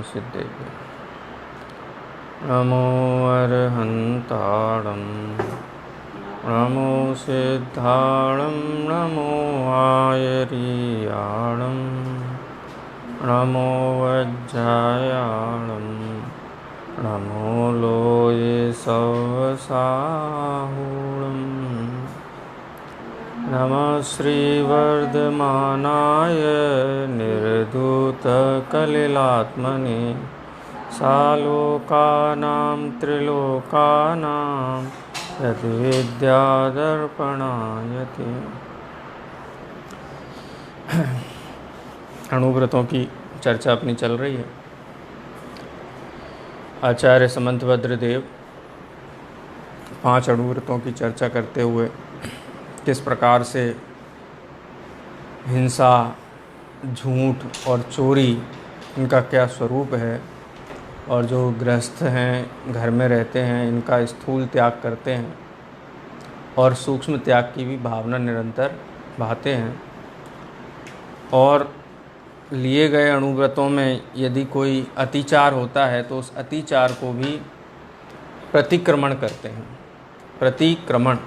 सिद्धेभ्यो। नमो अरहन्ताणं नमो सिद्धाणं नमो आयर्याणं नमो वज्रायाणं नमो लोये सवसाहूणम् नमः श्रीवर्धमानाय निर्धूतकलिलात्मने सालोकानां त्रिलोकानां यद्विद्यादर्पणायते। अणुव्रतों की चर्चा अपनी चल रही है। आचार्य समंतभद्र देव 5 अणुव्रतों की चर्चा करते हुए किस प्रकार से हिंसा, झूठ और चोरी इनका क्या स्वरूप है, और जो गृहस्थ हैं, घर में रहते हैं, इनका स्थूल त्याग करते हैं और सूक्ष्म त्याग की भी भावना निरंतर बहाते हैं। और लिए गए अणुव्रतों में यदि कोई अतिचार होता है तो उस अतिचार को भी प्रतिक्रमण करते हैं। प्रतिक्रमण,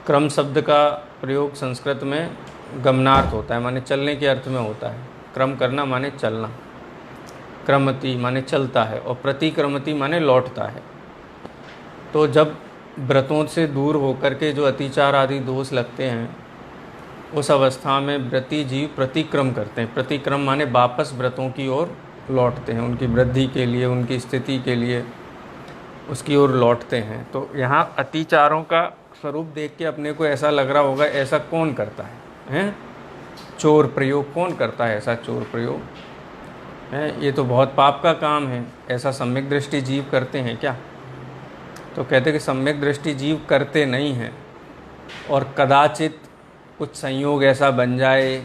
क्रम शब्द का प्रयोग संस्कृत में गमनार्थ होता है, माने चलने के अर्थ में होता है। क्रम करना माने चलना, क्रमति माने चलता है, और प्रतिक्रमति माने लौटता है। तो जब व्रतों से दूर होकर के जो अतिचार आदि दोष लगते हैं, उस अवस्था में व्रती जीव प्रतिक्रम करते हैं। प्रतिक्रम माने वापस व्रतों की ओर लौटते हैं, उनकी वृद्धि के लिए, उनकी स्थिति के लिए उसकी ओर लौटते हैं। तो यहाँ अतिचारों का स्वरूप देख के अपने को ऐसा लग रहा होगा, ऐसा कौन करता है? चोर प्रयोग कौन करता है? ऐसा चोर प्रयोग है, ये तो बहुत पाप का काम है। ऐसा सम्यक दृष्टि जीव करते हैं क्या? तो कहते कि सम्यक दृष्टि जीव करते नहीं हैं, और कदाचित कुछ संयोग ऐसा बन जाए,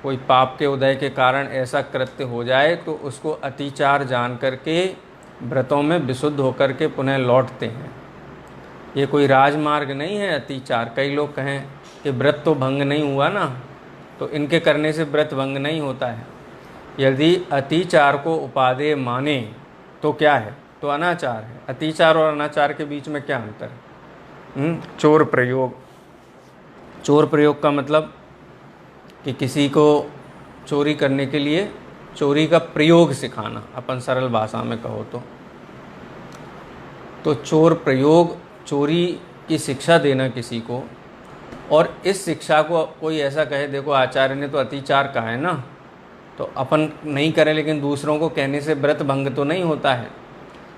कोई पाप के उदय के कारण ऐसा कृत्य हो जाए, तो उसको अतिचार जान करके व्रतों में विशुद्ध होकर के पुनः लौटते हैं। ये कोई राजमार्ग नहीं है अतिचार। कई लोग कहें कि व्रत तो भंग नहीं हुआ ना, तो इनके करने से व्रत भंग नहीं होता है। यदि अतिचार को उपादेय माने तो क्या है? तो अनाचार है। अतिचार और अनाचार के बीच में क्या अंतर है? चोर प्रयोग। चोर प्रयोग का मतलब कि किसी को चोरी करने के लिए चोरी का प्रयोग सिखाना, अपन सरल भाषा में कहो तो चोर प्रयोग, चोरी की शिक्षा देना किसी को। और इस शिक्षा को कोई ऐसा कहे, देखो आचार्य ने तो अतिचार कहा है ना, तो अपन नहीं करें, लेकिन दूसरों को कहने से व्रत भंग तो नहीं होता है।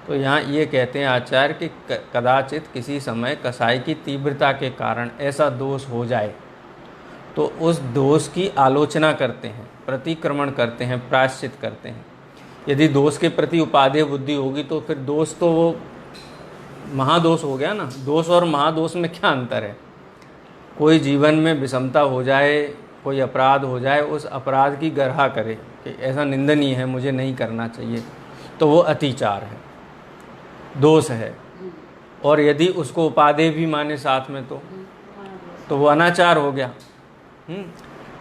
तो यहाँ ये कहते हैं आचार्य कि कदाचित किसी समय कसाई की तीव्रता के कारण ऐसा दोष हो जाए, तो उस दोष की आलोचना करते हैं, प्रतिक्रमण करते हैं, प्रायश्चित करते हैं। यदि दोष के प्रति उपादेय बुद्धि होगी तो फिर दोष तो वो महादोष हो गया ना। दोष और महादोष में क्या अंतर है? कोई जीवन में विषमता हो जाए, कोई अपराध हो जाए, उस अपराध की गर्हा करे कि ऐसा निंदनीय है, मुझे नहीं करना चाहिए, तो वो अतिचार है, दोष है। और यदि उसको उपादेय भी माने साथ में तो वो अनाचार हो गया।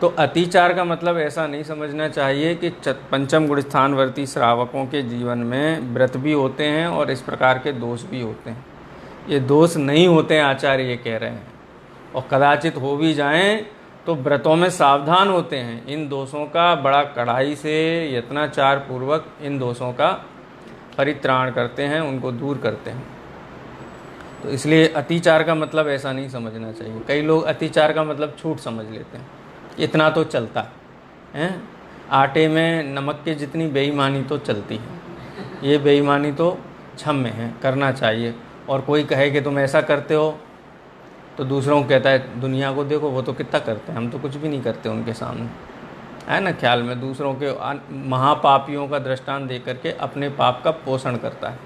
तो अतिचार का मतलब ऐसा नहीं समझना चाहिए कि पंचम गुण स्थानवर्ती श्रावकों के जीवन में व्रत भी होते हैं और इस प्रकार के दोष भी होते हैं। ये दोष नहीं होते हैं, आचार्य ये कह रहे हैं। और कदाचित हो भी जाएं तो व्रतों में सावधान होते हैं। इन दोषों का बड़ा कड़ाई से यत्नाचार पूर्वक इन दोषों का परित्राण करते हैं, उनको दूर करते हैं। तो इसलिए अतिचार का मतलब ऐसा नहीं समझना चाहिए। कई लोग अतिचार का मतलब छूट समझ लेते हैं, इतना तो चलता है। आटे में नमक के जितनी बेईमानी तो चलती है, ये बेईमानी तो क्षम्य है, करना चाहिए। और कोई कहे कि तुम ऐसा करते हो, तो दूसरों को कहता है दुनिया को देखो वो तो कितना करते हैं, हम तो कुछ भी नहीं करते उनके सामने, है ना। ख्याल में दूसरों के महापापियों का दृष्टांत दे करके अपने पाप का पोषण करता है।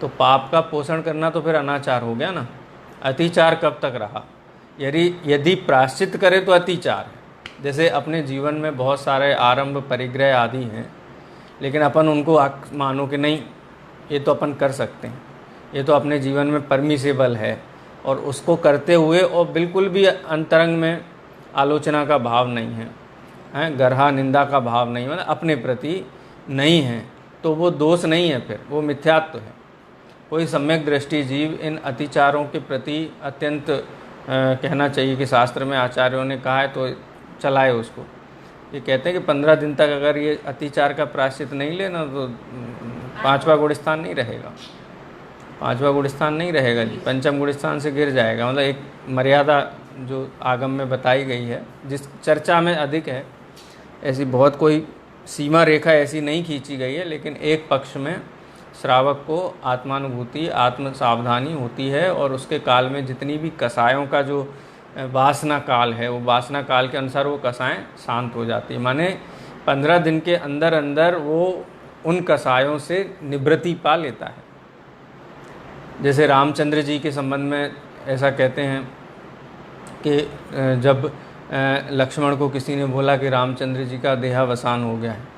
तो पाप का पोषण करना तो फिर अनाचार हो गया ना। अतिचार कब तक रहा? यदि प्रायश्चित करे तो अतिचार है। जैसे अपने जीवन में बहुत सारे आरंभ, परिग्रह आदि हैं, लेकिन अपन उनको मानो कि नहीं, ये तो अपन कर सकते हैं, ये तो अपने जीवन में परमिसेबल है, और उसको करते हुए और बिल्कुल भी अंतरंग में आलोचना का भाव नहीं है, गर्हा निंदा का भाव नहीं, मतलब अपने प्रति नहीं है तो वो दोष नहीं है, फिर वो मिथ्यात्व है। कोई सम्यक दृष्टि जीव इन अतिचारों के प्रति अत्यंत कहना चाहिए कि शास्त्र में आचार्यों ने कहा है तो चलाए उसको। ये कहते हैं कि 15 दिन तक अगर ये अतिचार का प्रायश्चित नहीं लेना तो 5वां गुणस्थान नहीं रहेगा, 5वां गुणस्थान नहीं रहेगा जी, पंचम गुणस्थान से गिर जाएगा। मतलब एक मर्यादा जो आगम में बताई गई है, जिस चर्चा में अधिक है, ऐसी बहुत कोई सीमा रेखा ऐसी नहीं खींची गई है, लेकिन एक पक्ष में श्रावक को आत्मानुभूति, आत्म सावधानी होती है और उसके काल में जितनी भी कसायों का जो वासना काल है, वो वासना काल के अनुसार वो कसाएं शांत हो जाती है। माने 15 दिन के अंदर अंदर वो उन कसायों से निवृत्ति पा लेता है। जैसे रामचंद्र जी के संबंध में ऐसा कहते हैं कि जब लक्ष्मण को किसी ने बोला कि रामचंद्र जी का देहावसान हो गया है,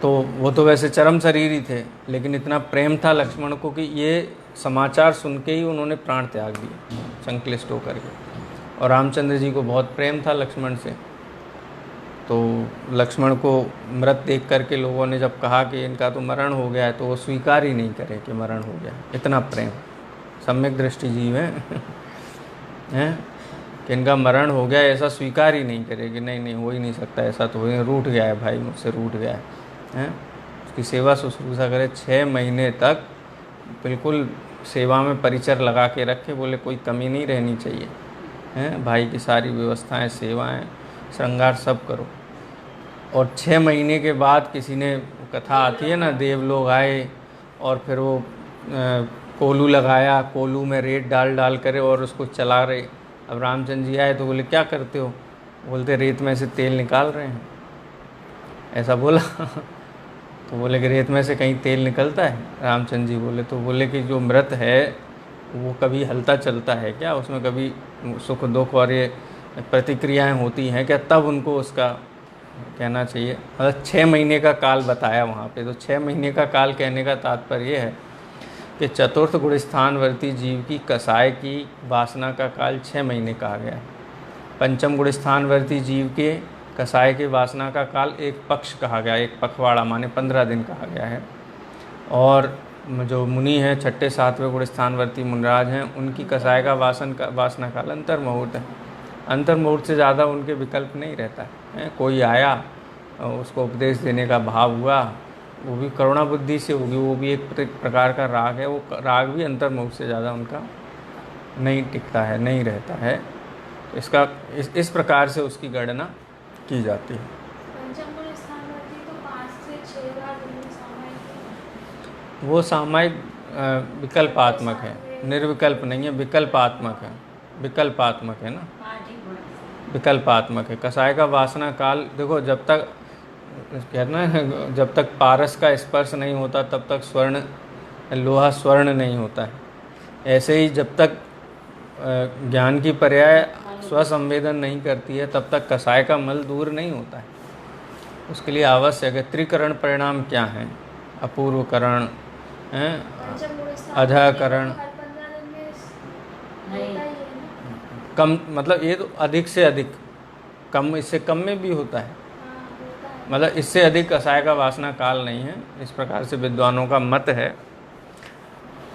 तो वो तो वैसे चरम शरीर ही थे, लेकिन इतना प्रेम था लक्ष्मण को कि ये समाचार सुन के ही उन्होंने प्राण त्याग दिए संक्लिष्ट होकर के। और रामचंद्र जी को बहुत प्रेम था लक्ष्मण से, तो लक्ष्मण को मृत देख करके लोगों ने जब कहा कि इनका तो मरण हो गया है, तो वो स्वीकार ही नहीं करे कि मरण हो गया। इतना प्रेम, सम्यक दृष्टि जीव हैं कि इनका मरण हो गया ऐसा स्वीकार ही नहीं करे कि नहीं हो ही नहीं सकता, ऐसा तो रूठ गया है भाई, मुझसे रूठ गया है। उसकी सेवा शुश्रूषा करे, 6 महीने तक बिल्कुल सेवा में परिचर लगा के रखे, बोले कोई कमी नहीं रहनी चाहिए, हैं भाई की सारी व्यवस्थाएं, सेवाएं, श्रृंगार सब करो। और 6 महीने के बाद किसी ने, कथा आती है ना, देव लोग आए और फिर वो कोलू लगाया, कोलू में रेत डाल डाल करे और उसको चला रहे। अब रामचंद्र जी आए तो बोले क्या करते हो? बोलते रेत में से तेल निकाल रहे हैं, ऐसा बोला। तो बोले कि रेत में से कहीं तेल निकलता है? रामचंद्र जी बोले, तो बोले कि जो मृत है वो कभी हलता चलता है क्या? उसमें कभी सुख दुख और ये प्रतिक्रियाएं होती हैं क्या? तब उनको उसका कहना चाहिए। मतलब 6 महीने का काल बताया वहाँ पे। तो 6 महीने का काल कहने का तात्पर्य ये है कि चतुर्थ गुणस्थानवर्ती जीव की कसाय की वासना का काल 6 महीने कहा गया है। पंचम गुणस्थानवर्ती जीव के कसाय के वासना का काल एक पक्ष कहा गया, एक पखवाड़ा माने 15 दिन कहा गया है। और जो मुनि हैं, 6ठे 7वें गुणस्थानवर्ती मुनिराज हैं, उनकी कसाय का वासना काल अंतर्मुहूर्त है। अंतर्मुहूर्त से ज़्यादा उनके विकल्प नहीं रहता है। कोई आया, उसको उपदेश देने का भाव हुआ, वो भी करुणा बुद्धि से होगी, वो भी एक प्रकार का राग है, वो राग भी अंतर्मुहूर्त से ज़्यादा उनका नहीं टिकता है, नहीं रहता है। इसका इस प्रकार से उसकी गणना की जाती है। पंचम गुणस्थानवर्ती तो 5 से 6 बार सामायिक, वो सामायिक विकल्पात्मक है, निर्विकल्प नहीं है, विकल्पात्मक है। विकल्पात्मक है ना, विकल्पात्मक है। कसाय का वासना काल देखो, जब तक कहना है, जब तक पारस का स्पर्श नहीं होता तब तक स्वर्ण लोहा स्वर्ण नहीं होता है। ऐसे ही जब तक ज्ञान की पर्याय स्वसंवेदन नहीं करती है तब तक कसाय का मल दूर नहीं होता है। उसके लिए आवश्यक है त्रिकरण। परिणाम क्या हैं? अपूर्वकरण, अधःकरण, कम, मतलब ये तो अधिक से अधिक, कम इससे कम में भी होता है, मतलब इससे अधिक कसाय का वासना काल नहीं है। इस प्रकार से विद्वानों का मत है।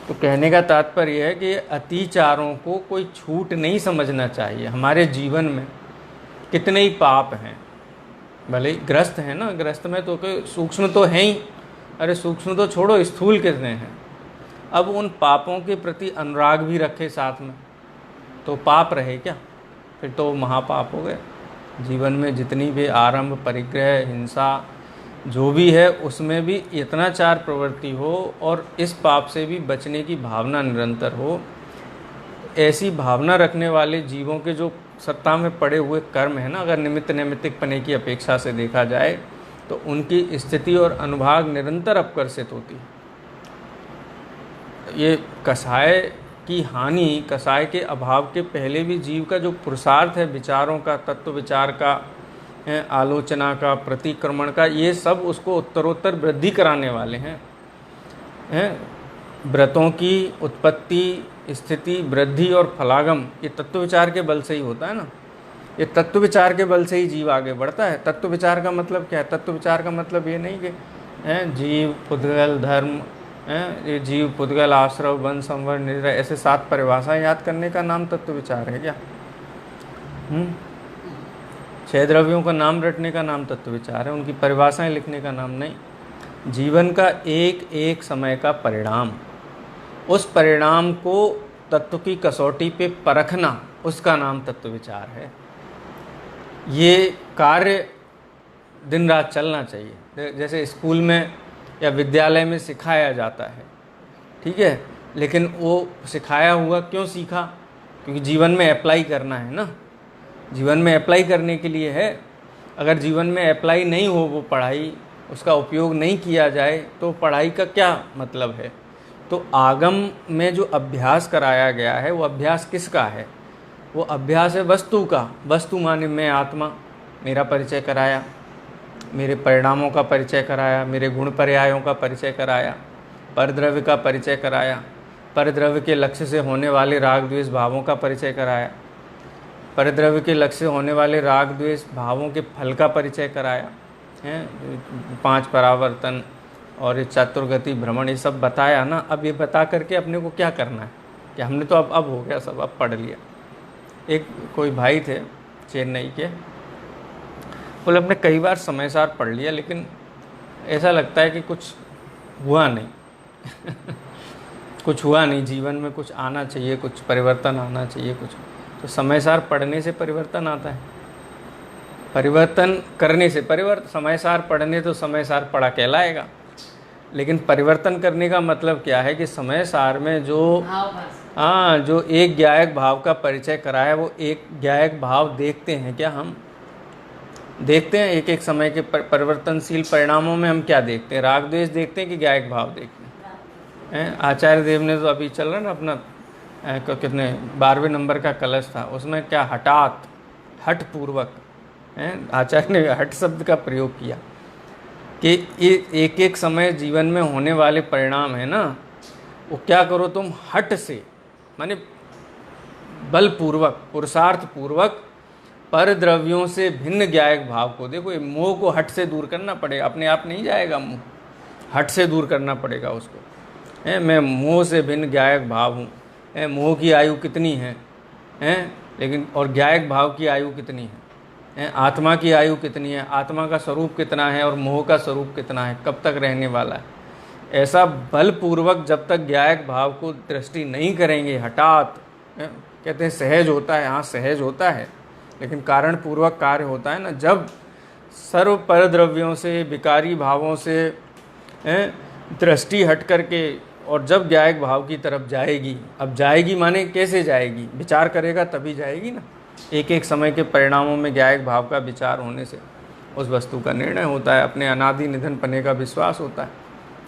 तो कहने का तात्पर्य है कि अतिचारों को कोई छूट नहीं समझना चाहिए। हमारे जीवन में कितने ही पाप हैं, भले ही ग्रस्त है ना, ग्रस्त में तो कोई सूक्ष्म तो है ही, अरे सूक्ष्म तो छोड़ो, स्थूल कितने हैं। अब उन पापों के प्रति अनुराग भी रखे साथ में, तो पाप रहे क्या? फिर तो महापाप हो गए। जीवन में जितनी भी आरंभ, परिग्रह, हिंसा जो भी है, उसमें भी यत्नाचार प्रवृत्ति हो और इस पाप से भी बचने की भावना निरंतर हो। ऐसी भावना रखने वाले जीवों के जो सत्ता में पड़े हुए कर्म है ना, अगर निमित्त नैमित्तिक पने की अपेक्षा से देखा जाए तो उनकी स्थिति और अनुभाग निरंतर अपकर्षित होती है। ये कसाय की हानि, कसाय के अभाव के पहले भी जीव का जो पुरुषार्थ है, विचारों का, तत्व विचार का, आलोचना का, प्रतिक्रमण का, ये सब उसको उत्तरोत्तर वृद्धि कराने वाले हैं। व्रतों की उत्पत्ति, स्थिति, वृद्धि और फलागम ये तत्व विचार के बल से ही होता है ना। ये तत्व विचार के बल से ही जीव आगे बढ़ता है। तत्व विचार का मतलब क्या है? तत्व विचार का मतलब ये नहीं कि जीव, पुद्गल, धर्म, ये जीव, पुद्गल, आश्रव, वन, संवर, निद्रा, ऐसे 7 परिभाषाएं याद करने का नाम तत्व विचार है क्या? 6 द्रव्यों का नाम रटने का नाम तत्व विचार है, उनकी परिभाषाएं लिखने का नाम नहीं। जीवन का एक एक समय का परिणाम, उस परिणाम को तत्व की कसौटी पे परखना, उसका नाम तत्व विचार है। ये कार्य दिन रात चलना चाहिए। जैसे स्कूल में या विद्यालय में सिखाया जाता है, ठीक है, लेकिन वो सिखाया हुआ क्यों सीखा? क्योंकि जीवन में अप्लाई करना है ना, जीवन में अप्लाई करने के लिए है। अगर जीवन में अप्लाई नहीं हो वो पढ़ाई, उसका उपयोग नहीं किया जाए तो पढ़ाई का क्या मतलब है? तो आगम में जो अभ्यास कराया गया है वो अभ्यास किसका है? वो अभ्यास है वस्तु का। वस्तु माने मैं आत्मा, मेरा परिचय कराया, मेरे परिणामों का परिचय कराया, मेरे गुण पर्यायों का परिचय कराया, परद्रव्य का परिचय कराया, परद्रव्य के लक्ष्य से होने वाले राग द्वेष भावों का परिचय कराया, परद्रव्य के लक्ष्य से होने वाले राग द्वेष भावों के फल का परिचय कराया है, 5 परावर्तन और ये चतुर्गति भ्रमण, ये सब बताया ना। अब ये बता करके अपने को क्या करना है कि हमने तो अब हो गया सब, अब पढ़ लिया। एक कोई भाई थे चेन्नई के, बोले अपने कई बार समय सार पढ़ लिया लेकिन ऐसा लगता है कि कुछ हुआ नहीं कुछ हुआ नहीं, जीवन में कुछ आना चाहिए, कुछ परिवर्तन आना चाहिए कुछ। तो समय सार पढ़ने से परिवर्तन आता है, परिवर्तन करने से परिवर्तन। समय सार पढ़ने तो समय सार पढ़ा कहलाएगा, लेकिन परिवर्तन करने का मतलब क्या है कि समय सार में जो जो एक ज्ञायक भाव का परिचय कराया, वो एक ज्ञायक भाव देखते हैं क्या? हम देखते हैं एक एक समय के परिवर्तनशील परिणामों में हम क्या देखते हैं? राग द्वेष देखते हैं कि ज्ञायक भाव देखते हैं? आचार्य देव ने तो अभी चल रहा ना अपना कितने 12वें नंबर का कलश था, उसमें क्या हठात, हठ पूर्वक आचार्य ने हठ शब्द का प्रयोग किया कि ये एक एक समय जीवन में होने वाले परिणाम है ना, वो क्या करो तुम हठ से, माने बलपूर्वक, पुरुषार्थ पूर्वक पर द्रव्यों से भिन्न ज्ञायक भाव को देखो। ये मोह को हट से दूर करना पड़ेगा, अपने आप नहीं जाएगा मोह, हट से दूर करना पड़ेगा उसको। मैं मोह से भिन्न ज्ञायक भाव हूँ, मोह की आयु कितनी है, लेकिन और ज्ञायक भाव की आयु कितनी है, आत्मा की आयु कितनी है, आत्मा का स्वरूप कितना है और मोह का स्वरूप कितना है, कब तक रहने वाला है। ऐसा बलपूर्वक जब तक ज्ञायक भाव को दृष्टि नहीं करेंगे, हठात कहते हैं सहज होता है, हाँ सहज होता है, लेकिन कारण पूर्वक कार्य होता है ना। जब सर्व परद्रव्यों से, विकारी भावों से दृष्टि हट करके और जब ज्ञायक भाव की तरफ जाएगी, अब जाएगी माने कैसे जाएगी? विचार करेगा तभी जाएगी ना। एक एक समय के परिणामों में ज्ञायक भाव का विचार होने से उस वस्तु का निर्णय होता है, अपने अनादि निधन पने का विश्वास होता है।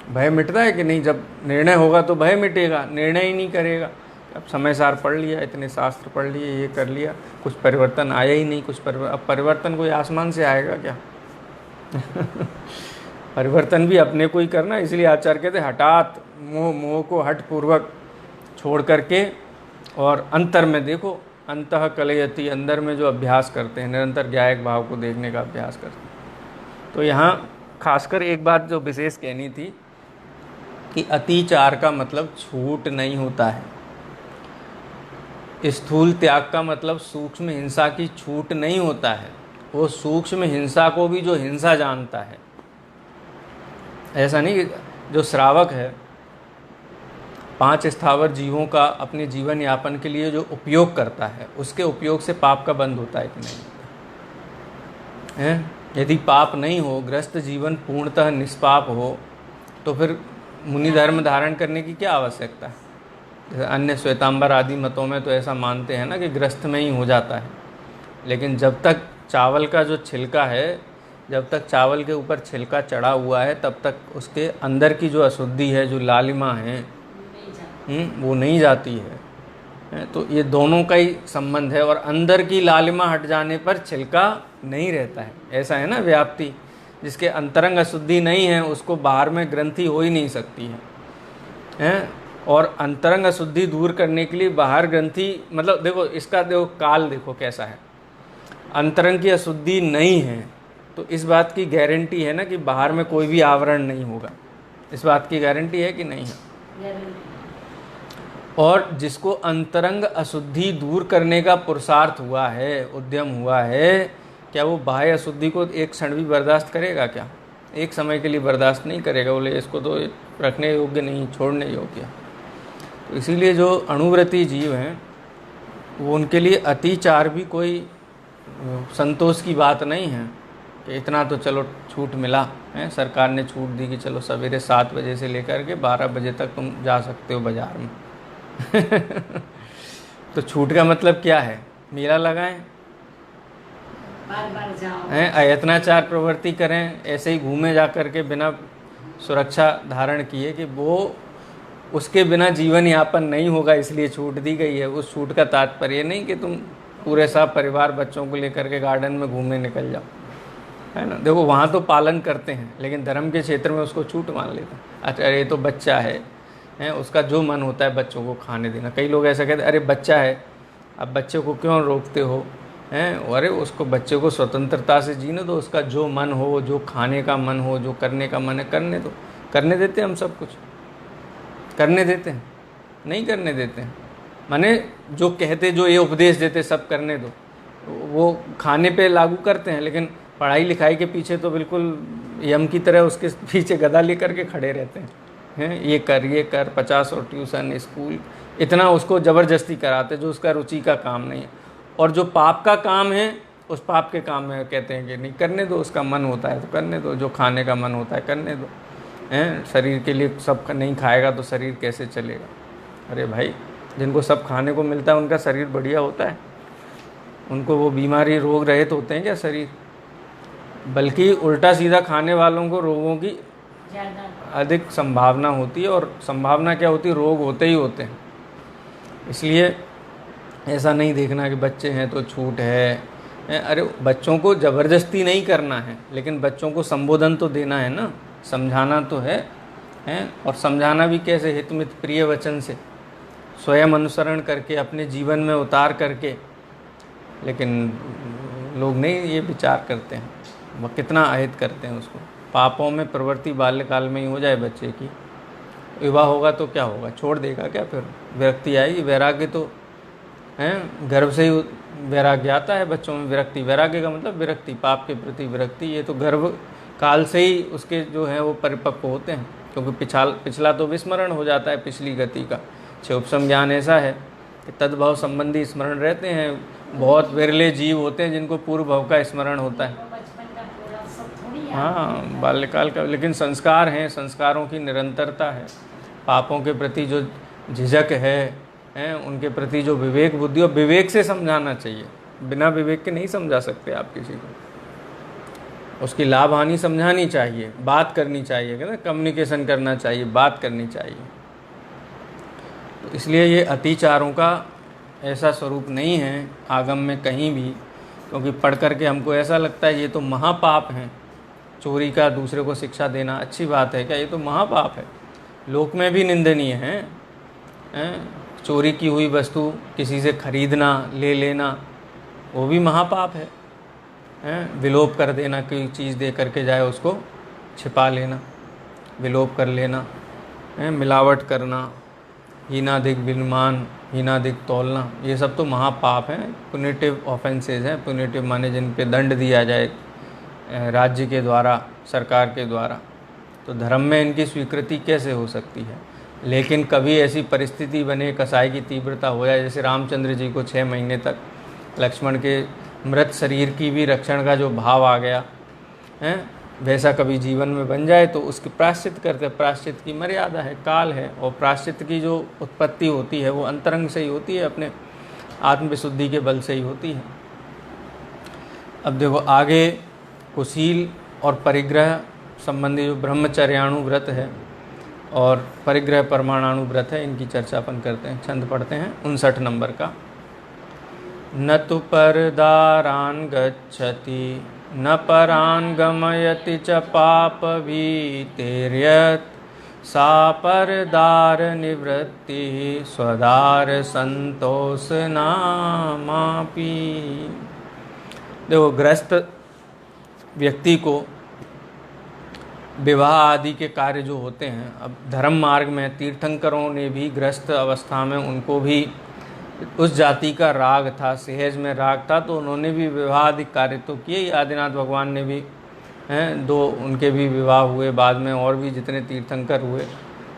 भय मिटता है कि नहीं? जब निर्णय होगा तो भय मिटेगा, निर्णय ही नहीं करेगा। अब समय सार पढ़ लिया, इतने शास्त्र पढ़ लिए, ये कर लिया, कुछ परिवर्तन आया ही नहीं, अब परिवर्तन कोई आसमान से आएगा क्या? परिवर्तन भी अपने को ही करना। इसलिए आचार्य कहते हठात, मोह को हठ पूर्वक छोड़ करके और अंतर में देखो, अंतः कलयति, अंदर में जो अभ्यास करते हैं, निरंतर ज्ञायक भाव को देखने का अभ्यास करते हैं। तो यहाँ खासकर एक बात जो विशेष कहनी थी कि अतिचार का मतलब छूट नहीं होता है, स्थूल त्याग का मतलब सूक्ष्म हिंसा की छूट नहीं होता है। वो सूक्ष्म हिंसा को भी जो हिंसा जानता है, ऐसा नहीं कि जो श्रावक है 5 स्थावर जीवों का अपने जीवन यापन के लिए जो उपयोग करता है, उसके उपयोग से पाप का बंध होता है कि नहीं होता है? यदि पाप नहीं हो, ग्रस्त जीवन पूर्णतः निष्पाप हो, तो फिर मुनि धर्म धारण करने की क्या आवश्यकता है? जैसे अन्य श्वेतांबर आदि मतों में तो ऐसा मानते हैं ना कि ग्रस्त में ही हो जाता है, लेकिन जब तक चावल का जो छिलका है, जब तक चावल के ऊपर छिलका चढ़ा हुआ है, तब तक उसके अंदर की जो अशुद्धि है, जो लालिमा है, वो नहीं जाती है। तो ये दोनों का ही संबंध है। और अंदर की लालिमा हट जाने पर छिलका नहीं रहता है, ऐसा है ना व्याप्ति। जिसके अंतरंग अशुद्धि नहीं है उसको बाहर में ग्रंथि हो ही नहीं सकती है। और अंतरंग अशुद्धि दूर करने के लिए बाहर ग्रंथि, मतलब देखो इसका देखो काल देखो कैसा है। अंतरंग की अशुद्धि नहीं है तो इस बात की गारंटी है ना कि बाहर में कोई भी आवरण नहीं होगा। इस बात की गारंटी है कि नहीं है। और जिसको अंतरंग अशुद्धि दूर करने का पुरुषार्थ हुआ है, उद्यम हुआ है, क्या वो बाह्य अशुद्धि को एक क्षण भी बर्दाश्त करेगा? क्या एक समय के लिए बर्दाश्त नहीं करेगा? बोले इसको तो रखने योग्य नहीं, छोड़ने योग्य। तो इसीलिए जो अणुव्रती जीव हैं वो उनके लिए अतिचार भी कोई संतोष की बात नहीं है कि इतना तो चलो छूट मिला है, सरकार ने छूट दी कि चलो सवेरे 7 बजे से लेकर के 12 बजे तक तुम जा सकते हो बाज़ार में। तो छूट का मतलब क्या है? मेला लगाएं, बार जाओ हैं, अयत्नाचार प्रवृत्ति करें, ऐसे ही घूमे जा कर के बिना सुरक्षा धारण किए कि वो उसके बिना जीवन यापन नहीं होगा, इसलिए छूट दी गई है। उस छूट का तात्पर्य नहीं कि तुम पूरे सब परिवार बच्चों को लेकर के गार्डन में घूमने निकल जाओ, है ना। देखो वहाँ तो पालन करते हैं, लेकिन धर्म के क्षेत्र में उसको छूट मान लेते हैं। अच्छा ये तो बच्चा है, उसका जो मन होता है बच्चों को खाने देना। कई लोग ऐसा कहते हैं अरे बच्चा है, अब बच्चे को क्यों रोकते हो, हैं? अरे उसको, बच्चे को स्वतंत्रता से जीने दो, उसका जो मन हो, जो खाने का मन हो, जो करने का मन है करने दो। करने देते हैं हम सब कुछ? करने देते हैं? नहीं करने देते हैं। माने जो कहते, जो ये उपदेश देते सब करने दो, वो खाने पे लागू करते हैं, लेकिन पढ़ाई लिखाई के पीछे तो बिल्कुल यम की तरह उसके पीछे गदा लेकर के खड़े रहते हैं। ये कर 50 और ट्यूशन स्कूल, इतना उसको ज़बरदस्ती कराते जो उसका रुचि का काम नहीं है। और जो पाप का काम है उस पाप के काम में कहते हैं कि नहीं करने दो, उसका मन होता है तो करने दो, जो खाने का मन होता है करने दो, हैं। शरीर के लिए सब नहीं खाएगा तो शरीर कैसे चलेगा? अरे भाई, जिनको सब खाने को मिलता है उनका शरीर बढ़िया होता है, उनको वो बीमारी रोग रहित होते हैं क्या शरीर? बल्कि उल्टा सीधा खाने वालों को रोगों की अधिक संभावना होती है। और संभावना क्या होती है? रोग होते ही होते हैं। इसलिए ऐसा नहीं देखना कि बच्चे हैं तो छूट है। अरे बच्चों को ज़बरदस्ती नहीं करना है, लेकिन बच्चों को संबोधन तो देना है ना, समझाना तो है। और समझाना भी कैसे? हितमित प्रिय वचन से, स्वयं अनुसरण करके, अपने जीवन में उतार करके। लेकिन लोग नहीं ये विचार करते हैं, वह कितना अहित करते हैं उसको। पापों में प्रवृत्ति बाल्यकाल में ही हो जाए बच्चे की, विवाह होगा तो क्या होगा? छोड़ देगा क्या? फिर विरक्ति आएगी। वैराग्य तो हैं, गर्भ से ही वैराग्य आता है बच्चों में। विरक्ति, वैराग्य का मतलब विरक्ति, पाप के प्रति विरक्ति। ये तो गर्भ काल से ही उसके जो है वो परिपक्व होते हैं, क्योंकि पिछला तो विस्मरण हो जाता है पिछली गति का। उपसम ज्ञान ऐसा है कि तद्भव संबंधी स्मरण रहते हैं। बहुत विरले जीव होते हैं जिनको पूर्व भव का स्मरण होता है। हाँ, बाल्यकाल का, लेकिन संस्कार हैं, संस्कारों की निरंतरता है। पापों के प्रति जो झिझक है, उनके प्रति जो विवेक बुद्धि, और विवेक से समझाना चाहिए। बिना विवेक के नहीं समझा सकते आप किसी को। उसकी लाभ हानि समझानी चाहिए, बात करनी चाहिए, कहते कम्युनिकेशन करना चाहिए, बात करनी चाहिए। तो इसलिए ये अतिचारों का ऐसा स्वरूप नहीं है आगम में कहीं भी, क्योंकि पढ़ करके हमको ऐसा लगता है ये तो महापाप है। चोरी का दूसरे को शिक्षा देना अच्छी बात है क्या? ये तो महापाप है, लोक में भी निंदनीय है। चोरी की हुई वस्तु किसी से खरीदना, ले लेना, वो भी महापाप है। विलोप कर देना, कोई चीज़ दे करके जाए उसको छिपा लेना, विलोप कर लेना, मिलावट करना, हीनाधिक विनुमान, हीनाधिक तौलना, ये सब तो महापाप हैं, पुनिटिव ऑफेंसेज हैं। पुनिटिव माने जिन पे दंड दिया जाए राज्य के द्वारा, सरकार के द्वारा। तो धर्म में इनकी स्वीकृति कैसे हो सकती है? लेकिन कभी ऐसी परिस्थिति बने, कसाई की तीव्रता हो जाए, जैसे रामचंद्र जी को 6 महीने तक लक्ष्मण के मृत शरीर की भी रक्षण का जो भाव आ गया है, वैसा कभी जीवन में बन जाए तो उसकी प्रायश्चित करते। प्रायश्चित की मर्यादा है, काल है, और प्रायश्चित की जो उत्पत्ति होती है वो अंतरंग से ही होती है, अपने आत्मविशुद्धि के बल से ही होती है। अब देखो आगे कुशील और परिग्रह संबंधी जो ब्रह्मचर्याणु व्रत है और परिग्रह परमाणाणु व्रत है, इनकी चर्चा अपन करते हैं। छंद पढ़ते हैं 59 नंबर का। न तु परदारान् गच्छति न परान् गमयति च पाप भीतेर्यत् सा परदार निवृत्ति स्वदार संतोष नामापि। देखो, गृहस्थ व्यक्ति को विवाह आदि के कार्य जो होते हैं, अब धर्म मार्ग में तीर्थंकरों ने भी गृहस्थ अवस्था में उनको भी उस जाति का राग था, सहज में राग था, तो उन्होंने भी विवाह आदि कार्य तो किए। आदिनाथ भगवान ने भी हैं, 2 उनके भी विवाह हुए बाद में, और भी जितने तीर्थंकर हुए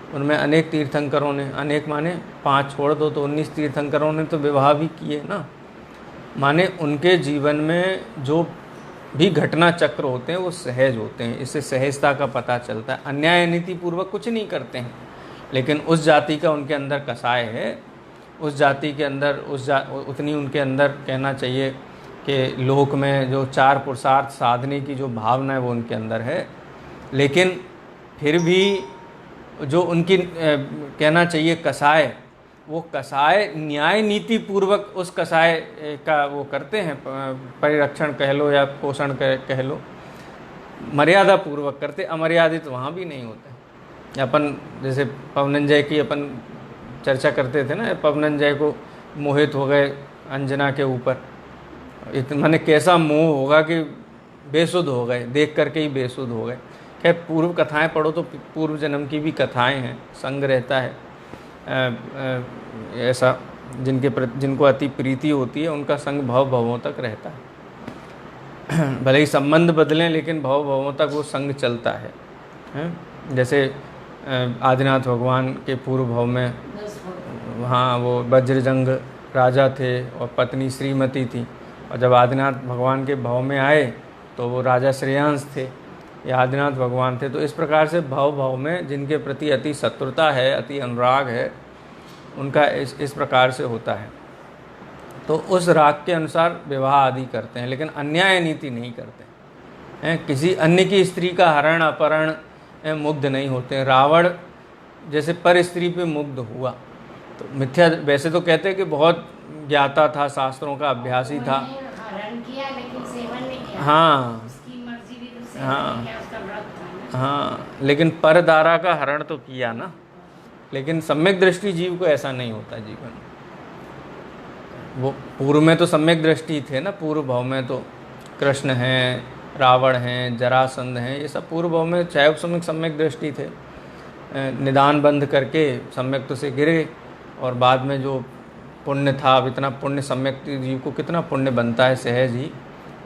उनमें अनेक तीर्थंकरों ने, अनेक माने 5 छोड़ दो तो 19 तीर्थंकरों ने तो विवाह भी किए ना। माने उनके जीवन में जो भी घटना चक्र होते हैं वो सहज होते हैं, इससे सहजता का पता चलता है। अन्याय नीति पूर्वक कुछ नहीं करते हैं, लेकिन उस जाति का उनके अंदर कसाय है, उस जाति के अंदर उतनी उनके अंदर कहना चाहिए कि लोक में जो 4 पुरुषार्थ साधने की जो भावना है वो उनके अंदर है। लेकिन फिर भी जो उनकी कहना चाहिए कसाय, वो कसाय न्याय नीति पूर्वक उस कसाय का वो करते हैं, परिरक्षण कह लो या पोषण कह लो, मर्यादा पूर्वक करते, अमर्यादित वहाँ भी नहीं होते। अपन जैसे पवनंजय की अपन चर्चा करते थे ना, पवनंजय को मोहित हो गए अंजना के ऊपर, माने कैसा मोह होगा कि बेसुध हो गए, देख करके ही बेसुध हो गए। खैर पूर्व कथाएं पढ़ो तो पूर्व जन्म की भी कथाएं हैं, संग रहता है ऐसा, जिनको अति प्रीति होती है उनका संग भवों तक रहता है। भले ही संबंध बदलें लेकिन भवों तक वो संग चलता है। जैसे आदिनाथ भगवान के पूर्व भव में, हाँ, वो वज्रजंग राजा थे और पत्नी श्रीमती थी, और जब आदिनाथ भगवान के भव में आए तो वो राजा श्रेयांश थे या आदिनाथ भगवान थे। तो इस प्रकार से भव में जिनके प्रति अति शत्रुता है, अति अनुराग है, उनका इस प्रकार से होता है। तो उस राग के अनुसार विवाह आदि करते हैं, लेकिन अन्याय नीति नहीं करते हैं। किसी अन्य की स्त्री का हरण अपहरण मुग्ध नहीं होते। रावण जैसे पर स्त्री पे मुग्ध हुआ तो मिथ्या, वैसे तो कहते हैं कि बहुत ज्ञाता था, शास्त्रों का अभ्यासी था, हरण किया लेकिन सेवन नहीं किया। हाँ उसकी मर्जी भी तो सेवन हाँ नहीं किया, उसका व्रत था ना। हाँ, लेकिन परदारा का हरण तो किया ना। लेकिन सम्यक दृष्टि जीव को ऐसा नहीं होता जीवन। वो पूर्व में तो सम्यक दृष्टि थे ना, पूर्व भाव में तो कृष्ण हैं, रावण हैं, जरासंध हैं, ये सब पूर्व भाव में चाहे सम्यक दृष्टि थे। निदान बंद करके सम्यक तो से गिरे, और बाद में जो पुण्य था, अब इतना पुण्य सम्यक जीव को कितना पुण्य बनता है सहज ही,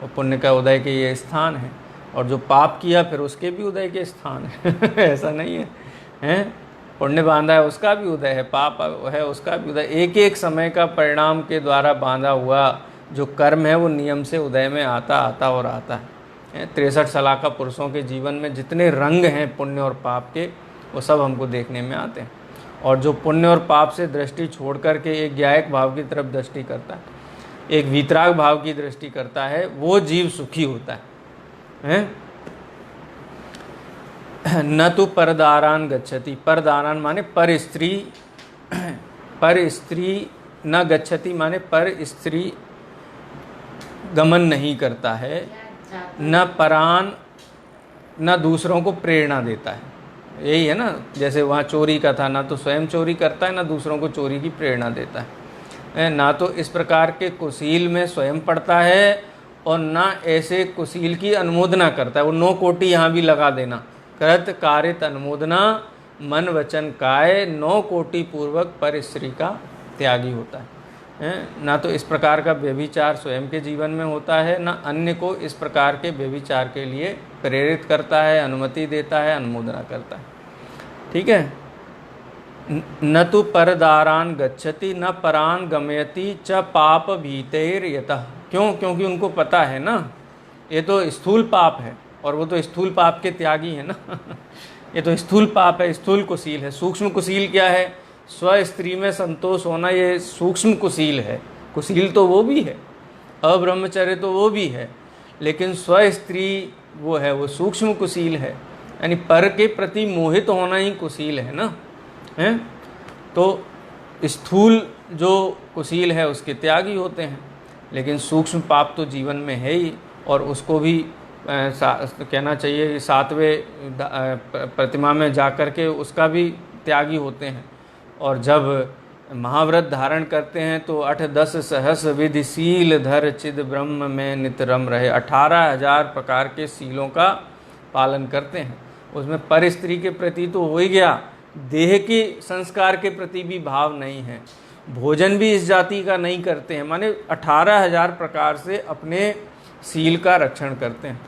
और पुण्य का उदय के ये स्थान है, और जो पाप किया फिर उसके भी उदय के स्थान है। ऐसा नहीं है, हैं? पुण्य बांधा है उसका भी उदय है, पाप है उसका भी उदय। एक एक समय का परिणाम के द्वारा बांधा हुआ जो कर्म है वो नियम से उदय में आता और आता है। 63 सलाखा पुरुषों के जीवन में जितने रंग हैं पुण्य और पाप के, वो सब हमको देखने में आते हैं। और जो पुण्य और पाप से दृष्टि छोड़ करके एक ज्ञायक भाव की तरफ दृष्टि करता है, एक वीतराग भाव की दृष्टि करता है, वो जीव सुखी होता है। न तो परदारान गच्छति, परदारान माने पर स्त्री न गच्छति माने पर स्त्री गमन नहीं करता है, न परान न दूसरों को प्रेरणा देता है। यही है ना, जैसे वहाँ चोरी का था, ना तो स्वयं चोरी करता है ना दूसरों को चोरी की प्रेरणा देता है, ना तो इस प्रकार के कुशील में स्वयं पड़ता है और ना ऐसे कुशील की अनुमोदना करता है। वो 9 कोटि यहाँ भी लगा देना, कृत कारित अनुमोदना मन वचन काय 9 कोटि पूर्वक पर स्त्री का त्यागी होता है। ना तो इस प्रकार का व्यभिचार स्वयं के जीवन में होता है, ना अन्य को इस प्रकार के व्यभिचार के लिए प्रेरित करता है, अनुमति देता है, अनुमोदना करता है। ठीक है। न तो परदारान गच्छति न परान गमयति च पाप भीतेर यतः। क्यों? क्योंकि उनको पता है ना ये तो स्थूल पाप है, और वो तो स्थूल पाप के त्यागी है ना। ये तो स्थूल पाप है, स्थूल कुशील है। सूक्ष्म कुशील क्या है? स्व स्त्री में संतोष होना, ये सूक्ष्म कुशील है। कुशील तो वो भी है, अब्रह्मचर्य तो वो भी है, लेकिन स्व स्त्री वो है, वो सूक्ष्म कुशील है। यानी पर के प्रति मोहित होना ही कुशील है ना, हैं? तो स्थूल जो कुशील है उसके त्यागी होते हैं, लेकिन सूक्ष्म पाप तो जीवन में है ही, और उसको भी कहना चाहिए 7वें प्रतिमा में जा कर के उसका भी त्यागी होते हैं। और जब महाव्रत धारण करते हैं तो 8-10 सहस विधि सील धर चिद ब्रह्म में नितरम रहे। 18,000 प्रकार के सीलों का पालन करते हैं। उसमें पर स्त्री के प्रति तो हो ही गया, देह के संस्कार के प्रति भी भाव नहीं है। भोजन भी इस जाति का नहीं करते हैं, माने 18,000 प्रकार से अपने सील का रक्षण करते हैं।